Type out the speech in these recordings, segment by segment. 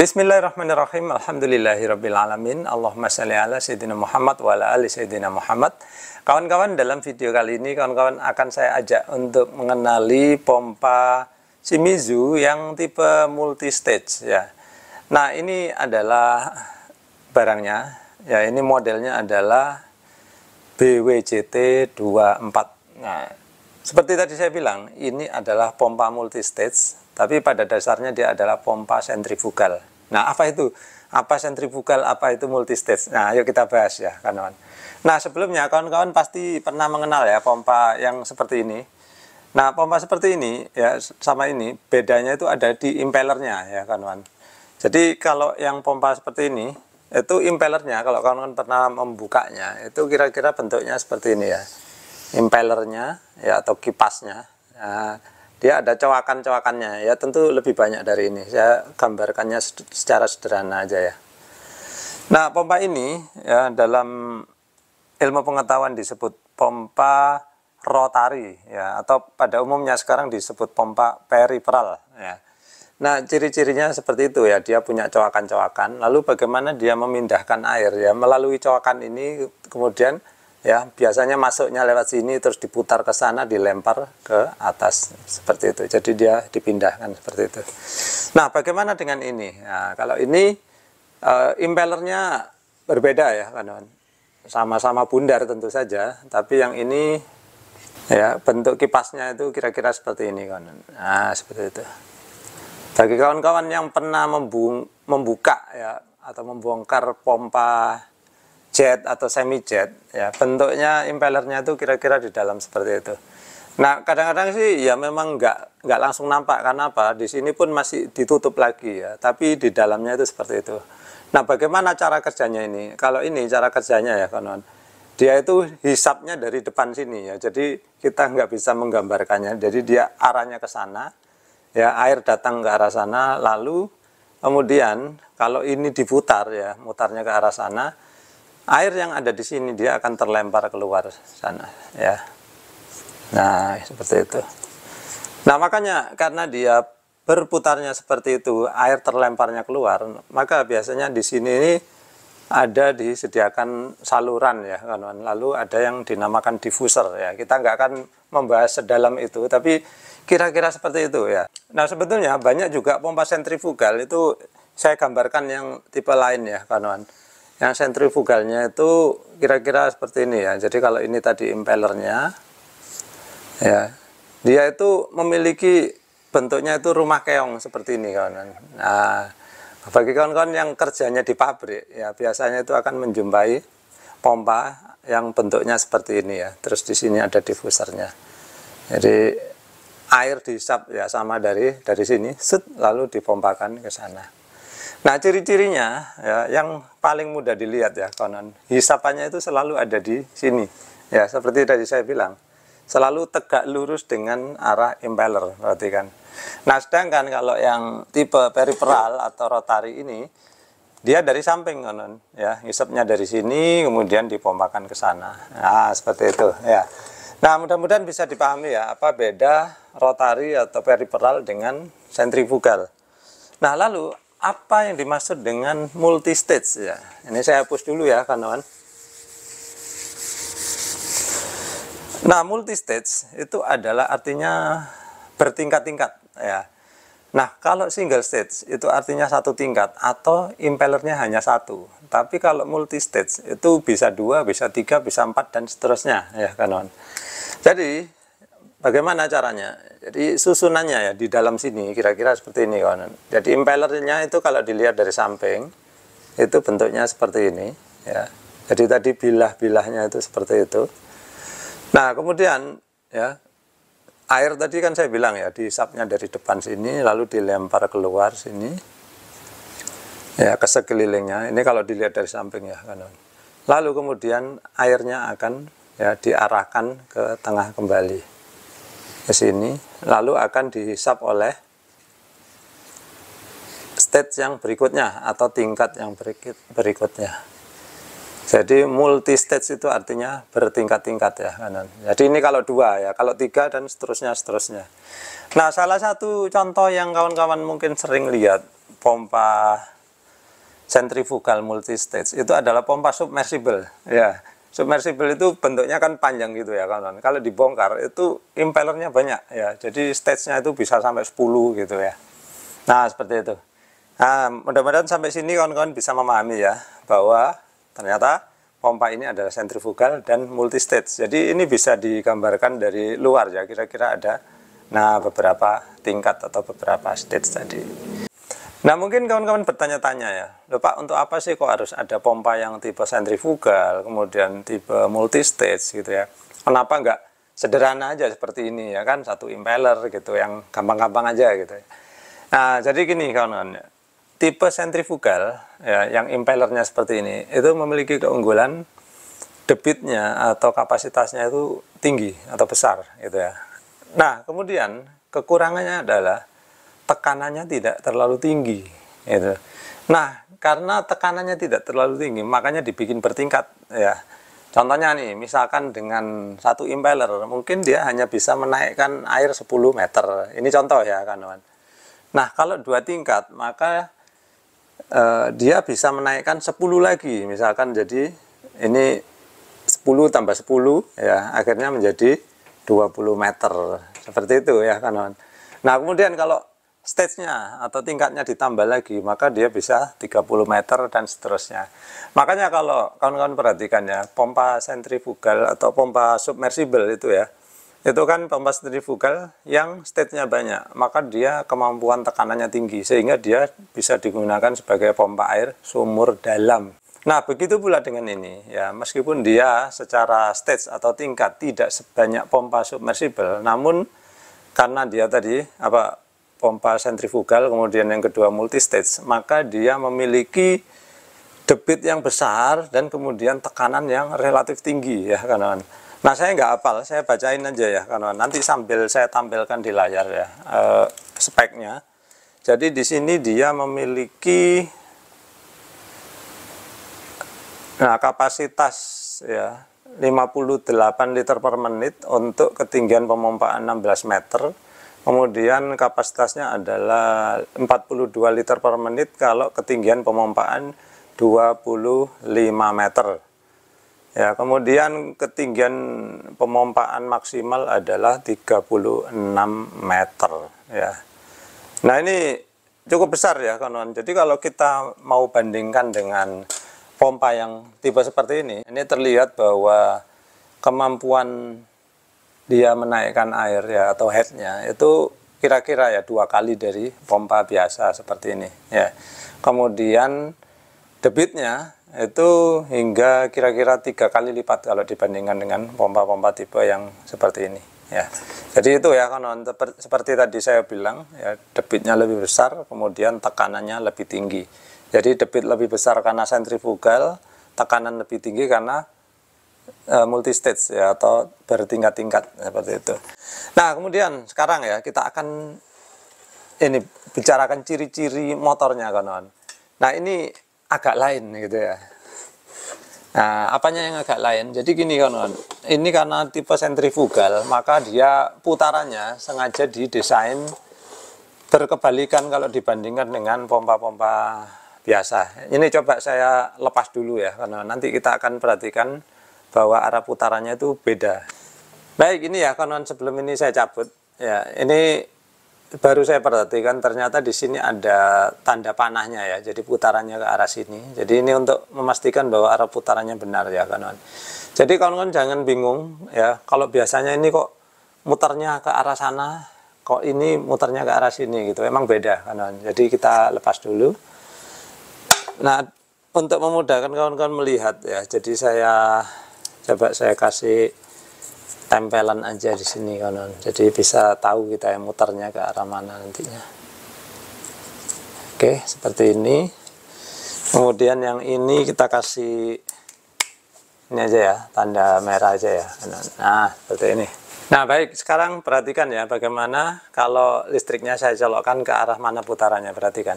Bismillahirrahmanirrahim. Alhamdulillahirabbil alamin. Allahumma shalli ala sayyidina Muhammad wa ala ali sayyidina Muhammad. Kawan-kawan, dalam video kali ini kawan-kawan akan saya ajak untuk mengenali pompa Shimizu yang tipe multi stage ya. Nah, ini adalah barangnya. Ya, ini modelnya adalah BWJT 24. Nah, seperti tadi saya bilang, ini adalah pompa multi stage, tapi pada dasarnya dia adalah pompa sentrifugal. Nah, apa itu? Apa sentrifugal, apa itu multi stage? Nah, ayo kita bahas ya, kawan-kawan. Nah, sebelumnya kawan-kawan pasti pernah mengenal ya pompa yang seperti ini. Nah, pompa seperti ini ya sama ini bedanya itu ada di impellernya ya, kawan-kawan. Jadi kalau yang pompa seperti ini itu impellernya, kalau kawan-kawan pernah membukanya, itu kira-kira bentuknya seperti ini ya. Impellernya ya atau kipasnya. Nah, dia ada cowakan-cowakannya ya, tentu lebih banyak dari ini. Saya gambarkannya secara sederhana aja ya. Nah, pompa ini ya dalam ilmu pengetahuan disebut pompa rotari ya, atau pada umumnya sekarang disebut pompa periferal ya. Nah, ciri-cirinya seperti itu ya, dia punya cowakan-cowakan. Lalu bagaimana dia memindahkan air ya melalui cowakan ini, kemudian ya biasanya masuknya lewat sini terus diputar ke sana, dilempar ke atas seperti itu. Jadi dia dipindahkan seperti itu. Nah, bagaimana dengan ini? Nah, kalau ini impellernya berbeda ya, kawan-kawan. Sama-sama bundar tentu saja, tapi yang ini ya bentuk kipasnya itu kira-kira seperti ini, kawan-kawan. Nah, seperti itu. Bagi kawan-kawan yang pernah membuka ya atau membongkar pompa jet atau semi jet ya, bentuknya impellernya itu kira-kira di dalam seperti itu. Nah, kadang-kadang sih ya memang nggak langsung nampak, karena apa, di sini pun masih ditutup lagi ya, tapi di dalamnya itu seperti itu. Nah, bagaimana cara kerjanya ini? Kalau ini cara kerjanya ya, kawan-kawan, dia itu hisapnya dari depan sini ya, jadi kita nggak bisa menggambarkannya. Jadi dia arahnya ke sana ya, air datang ke arah sana, lalu kemudian kalau ini diputar ya, mutarnya ke arah sana, air yang ada di sini dia akan terlempar keluar sana ya. Nah, seperti itu. Nah, makanya karena dia berputarnya seperti itu, air terlemparnya keluar, maka biasanya di sini ini ada disediakan saluran ya, kawan-kawan. Lalu ada yang dinamakan diffuser ya. Kita nggak akan membahas sedalam itu, tapi kira-kira seperti itu ya. Nah, sebetulnya banyak juga pompa sentrifugal itu saya gambarkan yang tipe lain ya, kawan-kawan. Yang sentrifugalnya itu kira-kira seperti ini ya. Jadi kalau ini tadi impellernya ya, dia itu memiliki bentuknya itu rumah keong seperti ini, kawan-kawan. Nah, bagi kawan-kawan yang kerjanya di pabrik ya, biasanya itu akan menjumpai pompa yang bentuknya seperti ini ya. Terus di sini ada diffusernya. Jadi air dihisap ya sama dari sini, set, lalu dipompakan ke sana. Nah, ciri-cirinya ya, yang paling mudah dilihat ya, kawan-kawan, hisapannya itu selalu ada di sini ya, seperti tadi saya bilang, selalu tegak lurus dengan arah impeller, perhatikan. Nah, sedangkan kalau yang tipe periferal atau rotari ini, dia dari samping, kawan-kawan ya, hisapnya dari sini kemudian dipompakan ke sana. Nah, seperti itu ya. Nah, mudah-mudahan bisa dipahami ya apa beda rotari atau periferal dengan sentrifugal. Nah, lalu apa yang dimaksud dengan multi stage ya? Ini saya hapus dulu ya, kawan-kawan. Nah, multi stage itu adalah artinya bertingkat-tingkat ya. Nah, kalau single stage itu artinya satu tingkat atau impellernya hanya satu. Tapi kalau multi stage itu bisa 2, bisa 3, bisa 4 dan seterusnya ya, kawan-kawan. Jadi bagaimana caranya? Jadi susunannya ya di dalam sini kira-kira seperti ini, kawan. Jadi impellernya itu kalau dilihat dari samping itu bentuknya seperti ini ya. Jadi tadi bilah-bilahnya itu seperti itu. Nah, kemudian ya, air tadi kan saya bilang ya, dihisapnya dari depan sini lalu dilempar keluar sini ya ke sekelilingnya. Ini kalau dilihat dari samping ya, kawan. Lalu kemudian airnya akan ya diarahkan ke tengah kembali ke sini, lalu akan dihisap oleh stage yang berikutnya atau tingkat yang berikutnya. Jadi multi stage itu artinya bertingkat-tingkat ya, kanan. Jadi ini kalau 2 ya, kalau 3 dan seterusnya. Nah, salah satu contoh yang kawan-kawan mungkin sering lihat pompa sentrifugal multistage itu adalah pompa submersible ya. Submersible itu bentuknya kan panjang gitu ya kawan. Kalau dibongkar itu impellernya banyak ya. Jadi stage-nya itu bisa sampai 10 gitu ya. Nah, seperti itu. Nah, mudah-mudahan sampai sini kawan-kawan bisa memahami ya bahwa ternyata pompa ini adalah sentrifugal dan multistage. Jadi ini bisa digambarkan dari luar ya. Kira-kira ada beberapa tingkat atau beberapa stage tadi. Nah, mungkin kawan-kawan bertanya-tanya ya, loh Pak, untuk apa sih kok harus ada pompa yang tipe sentrifugal, kemudian tipe multistage gitu ya? Kenapa nggak sederhana aja seperti ini ya kan, satu impeller gitu, yang gampang-gampang aja gitu ya. Nah, jadi gini kawan-kawan, tipe sentrifugal ya, yang impellernya seperti ini, itu memiliki keunggulan debitnya atau kapasitasnya itu tinggi atau besar gitu ya. Nah, kemudian kekurangannya adalah tekanannya tidak terlalu tinggi gitu. Nah, karena tekanannya tidak terlalu tinggi, makanya dibikin bertingkat ya. Contohnya nih, misalkan dengan satu impeller, mungkin dia hanya bisa menaikkan air 10 meter. Ini contoh ya kawan. Nah, kalau 2 tingkat, maka dia bisa menaikkan 10 lagi. Misalkan jadi ini 10 tambah 10 ya, akhirnya menjadi 20 meter. Seperti itu ya kawan. Nah, kemudian kalau stage-nya atau tingkatnya ditambah lagi, maka dia bisa 30 meter dan seterusnya. Makanya kalau kawan-kawan perhatikan ya, pompa sentrifugal atau pompa submersible itu ya, itu kan pompa sentrifugal yang stage-nya banyak, maka dia kemampuan tekanannya tinggi, sehingga dia bisa digunakan sebagai pompa air sumur dalam. Nah, begitu pula dengan ini ya, meskipun dia secara stage atau tingkat tidak sebanyak pompa submersible, namun karena dia tadi pompa sentrifugal, kemudian yang kedua multistage, maka dia memiliki debit yang besar dan kemudian tekanan yang relatif tinggi ya kawan. Nah, saya nggak hafal, saya bacain aja ya kawan. Nanti sambil saya tampilkan di layar ya speknya. Jadi di sini dia memiliki kapasitas ya 58 liter per menit untuk ketinggian pemompaan 16 meter. Kemudian kapasitasnya adalah 42 liter per menit kalau ketinggian pemompaan 25 meter. Ya, kemudian ketinggian pemompaan maksimal adalah 36 meter ya. Nah, ini cukup besar ya kawan. Jadi kalau kita mau bandingkan dengan pompa yang tipe seperti ini terlihat bahwa kemampuan dia menaikkan air ya atau headnya itu kira-kira ya 2 kali dari pompa biasa seperti ini ya. Kemudian debitnya itu hingga kira-kira 3 kali lipat kalau dibandingkan dengan pompa-pompa tipe yang seperti ini ya. Jadi itu ya kawan, seperti tadi saya bilang ya, debitnya lebih besar, kemudian tekanannya lebih tinggi. Jadi debit lebih besar karena sentrifugal, tekanan lebih tinggi karena multistage ya, atau bertingkat-tingkat seperti itu. Nah, kemudian sekarang ya kita akan bicarakan ciri-ciri motornya kawan. Nah, ini agak lain gitu ya. Nah, apanya yang agak lain? Jadi gini kawan, ini karena tipe sentrifugal, maka dia putarannya sengaja didesain berkebalikan kalau dibandingkan dengan pompa-pompa biasa. Ini coba saya lepas dulu ya, karena nanti kita akan perhatikan bahwa arah putarannya itu beda. Baik, ini ya kawan, sebelum ini saya cabut ya, ini baru saya perhatikan ternyata di sini ada tanda panahnya ya, jadi putarannya ke arah sini. Jadi ini untuk memastikan bahwa arah putarannya benar ya kawan. Jadi kawan-kawan jangan bingung ya, kalau biasanya ini kok muternya ke arah sana, kok ini muternya ke arah sini gitu, emang beda kawan. Jadi kita lepas dulu. Nah, untuk memudahkan kawan-kawan melihat ya, jadi coba saya kasih tempelan aja di sini kawan, jadi bisa tahu kita yang muternya ke arah mana nantinya. Oke, seperti ini. Kemudian yang ini kita kasih ini aja ya, tanda merah aja ya. Nah, seperti ini. Nah, baik, sekarang perhatikan ya bagaimana kalau listriknya saya colokkan ke arah mana putarannya, perhatikan.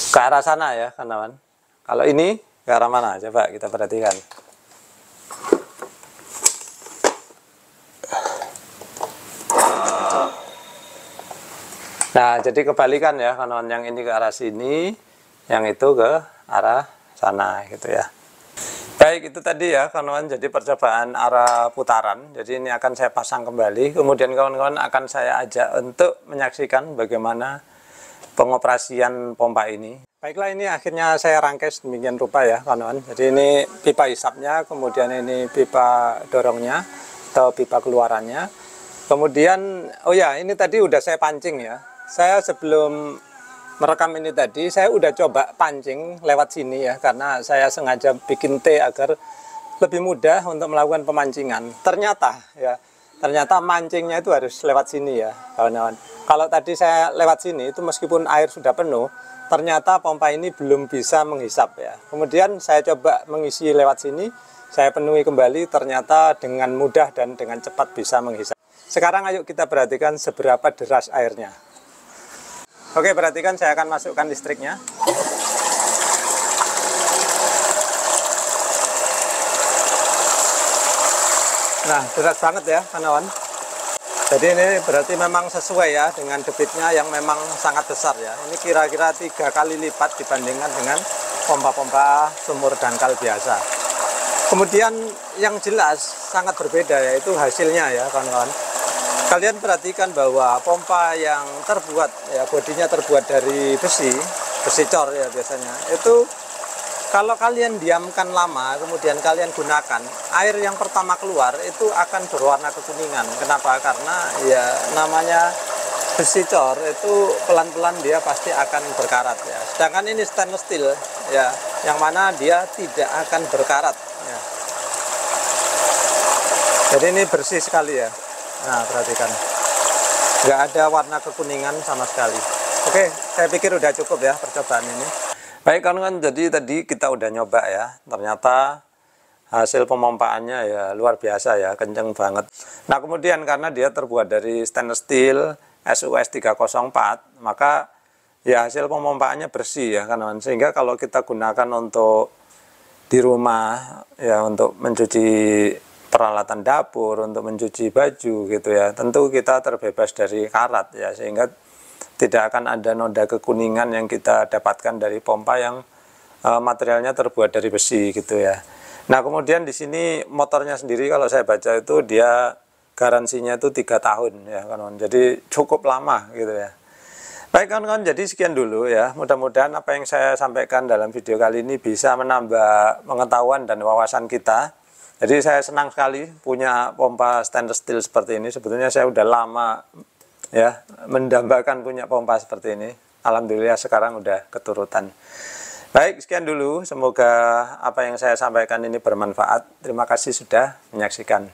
Ke arah sana ya kawan. Kalau ini ke arah mana? Coba kita perhatikan. Nah, jadi kebalikan ya, kawan, yang ini ke arah sini, yang itu ke arah sana gitu ya. Baik, itu tadi ya kawan-kawan, jadi percobaan arah putaran. Jadi ini akan saya pasang kembali, kemudian kawan-kawan akan saya ajak untuk menyaksikan bagaimana pengoperasian pompa ini. Baiklah, ini akhirnya saya rangkai sedemikian rupa ya kawan-kawan. Jadi ini pipa hisapnya, kemudian ini pipa dorongnya atau pipa keluarannya. Kemudian, oh ya, ini tadi udah saya pancing ya. Saya sebelum merekam ini tadi, saya udah coba pancing lewat sini ya, karena saya sengaja bikin T agar lebih mudah untuk melakukan pemancingan. Ternyata mancingnya itu harus lewat sini ya, kawan-kawan. Kalau tadi saya lewat sini, itu meskipun air sudah penuh, ternyata pompa ini belum bisa menghisap ya. Kemudian saya coba mengisi lewat sini, saya penuhi kembali, ternyata dengan mudah dan dengan cepat bisa menghisap. Sekarang ayo kita perhatikan seberapa deras airnya. Oke, perhatikan, saya akan masukkan listriknya. Nah, deras banget ya kawan-kawan. Jadi ini berarti memang sesuai ya dengan debitnya yang memang sangat besar ya. Ini kira-kira 3 kali lipat dibandingkan dengan pompa-pompa sumur dangkal biasa. Kemudian yang jelas sangat berbeda yaitu hasilnya ya kawan-kawan. Kalian perhatikan bahwa pompa yang terbuat ya, bodinya terbuat dari besi cor ya biasanya, itu kalau kalian diamkan lama kemudian kalian gunakan, air yang pertama keluar itu akan berwarna kekuningan. Kenapa? Karena ya namanya besi cor itu pelan-pelan dia pasti akan berkarat ya. Sedangkan ini stainless steel ya, yang mana dia tidak akan berkarat ya. Jadi ini bersih sekali ya. Nah, perhatikan, nggak ada warna kekuningan sama sekali. Oke, saya pikir udah cukup ya percobaan ini. Baik kawan-kawan, jadi tadi kita udah nyoba ya, ternyata hasil pemompaannya ya luar biasa ya, kenceng banget. Nah, kemudian karena dia terbuat dari stainless steel SUS 304, maka ya hasil pemompaannya bersih ya kawan-kawan. Sehingga kalau kita gunakan untuk di rumah ya, untuk mencuci peralatan dapur, untuk mencuci baju gitu ya, tentu kita terbebas dari karat ya, sehingga tidak akan ada noda kekuningan yang kita dapatkan dari pompa yang materialnya terbuat dari besi gitu ya. Nah, kemudian di sini motornya sendiri kalau saya baca itu dia garansinya itu 3 tahun ya kawan-kawan. Jadi cukup lama gitu ya. Baik kawan-kawan, jadi sekian dulu ya. Mudah-mudahan apa yang saya sampaikan dalam video kali ini bisa menambah pengetahuan dan wawasan kita. Jadi saya senang sekali punya pompa stainless steel seperti ini. Sebetulnya saya udah lama ya mendambakan punya pompa seperti ini. Alhamdulillah sekarang udah keturutan. Baik, sekian dulu. Semoga apa yang saya sampaikan ini bermanfaat. Terima kasih sudah menyaksikan.